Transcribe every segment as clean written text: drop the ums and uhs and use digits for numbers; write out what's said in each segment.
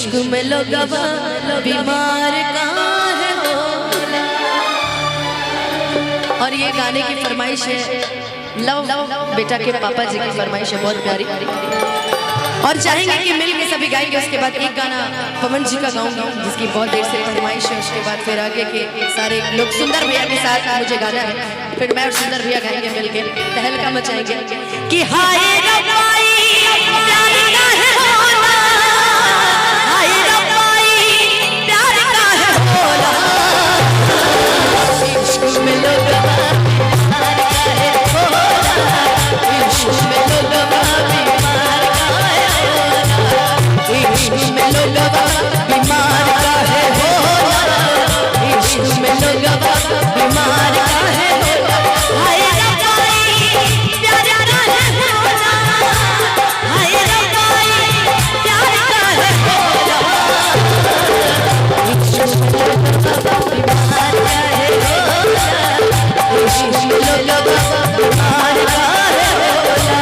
इश्क में लोगवा बीमार कहाँ है होला। और ये गाने की फरमाइश है लव बेटा के पापा जी की फरमाइश है, बहुत प्यारी। और चाहेंगे कि मिल के सभी गाएंगे। उसके बाद एक गाना पवन जी का गाऊंगा जिसकी बहुत देर से फरमाइश है। उसके बाद फिर आगे के सारे लोग सुंदर भैया के साथ मुझे गाना है, फिर मैं और सुंदर भैया गाएंगे मिल के, तहलका मचाएंगे कि हाय रब्बाई प्यार का है होला, हाय रब्बाई प्यार का है होला, इश्क में लोगवा बीमार का है होला, इश्क में लोगवा बीमार का है होला, इश्क में लोगवा बीमार का है होला, इश्क में लोगवा बीमार का है होला। हाय रब्बाई प्यार का है होला, हाय रब्बाई प्यार का है होला, इश्क में लोगवा बीमार का है होला, इश्क में लोगवा बीमार का है होला।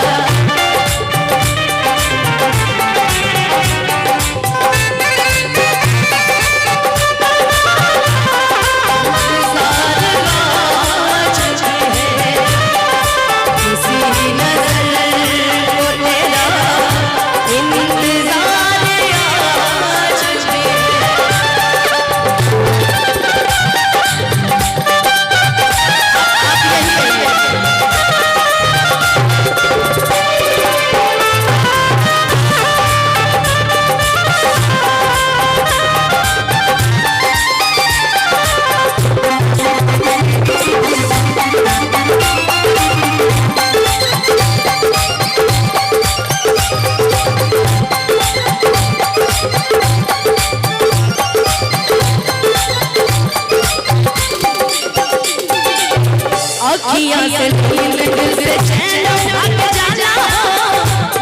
अखियाँ से नींद दिल से चैन भाग जाना,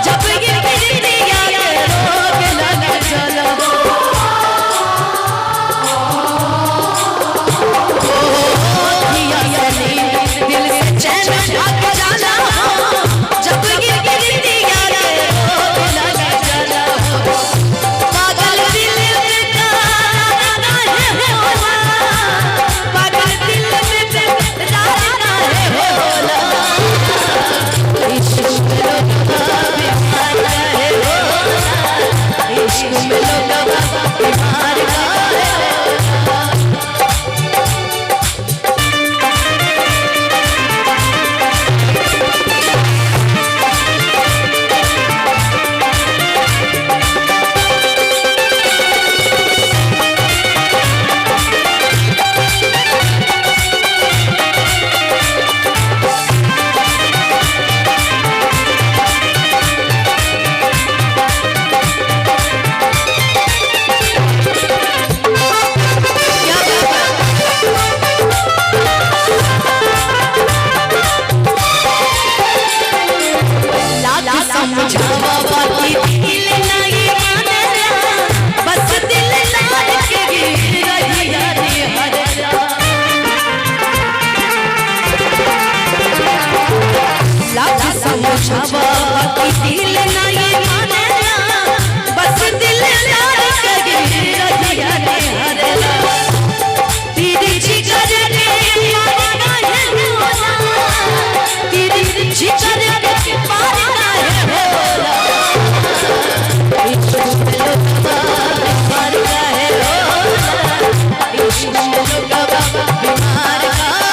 जब गिर गिर दिया के रोग लग जाना, अखियाँ से नींद दिल से चैन भाग जाना, जब गिर गिर दिया के रोग लग जाना, पागल दिल में तारा है होला, पागल दिल में तारा होला, इश्क में लोगवा बीमार का है होला, इश्क में लोगवा बीमार का है होला। समझावा बाकी दिल नहीं मानेला, बस दिल लाल के गिर रही यारी हरेला, लाख समझावा बाकी दिल नहीं मानेला, बस दिल लाल के गिर रही यारी हरेला, तेरी जिगर के पार का है होला, तेरी जिगर के पार का है होला, इश्क में लोगवा बीमार का है होला, इश्क में लोगवा बीमार का है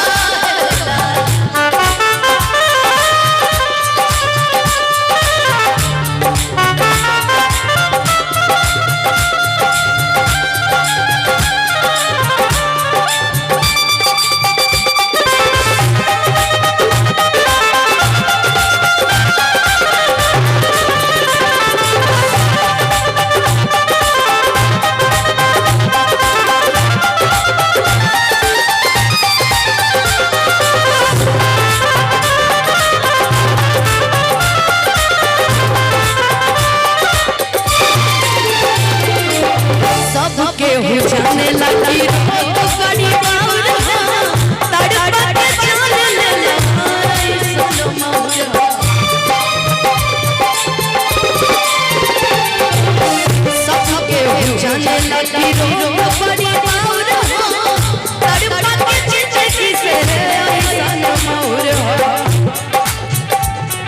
जाने लगी तो बड़ी बात तड़प के जाने लगी सबके की रोग बड़ी बाउर हो तड़पा के चिचकी से ऐसन मौर हो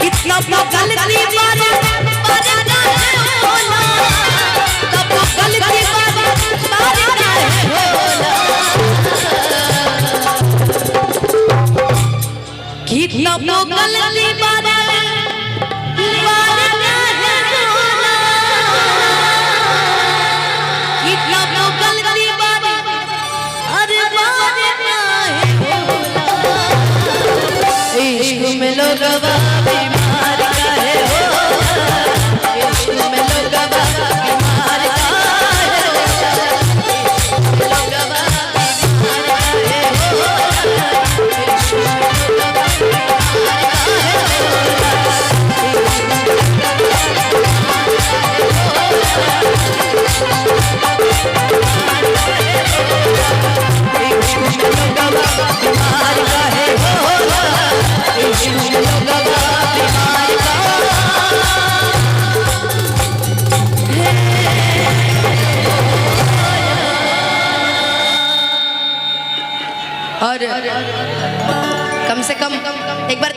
इतना गलती बारे बारे ना होला तब गलती बारे बारे ना होला कितना गलती बारे में लोग बीमार काहे हो इश्क में लोग बीमार काहे हो लोग बीमार काहे हो इश्क में लोग बीमार काहे और कम से कम एक बार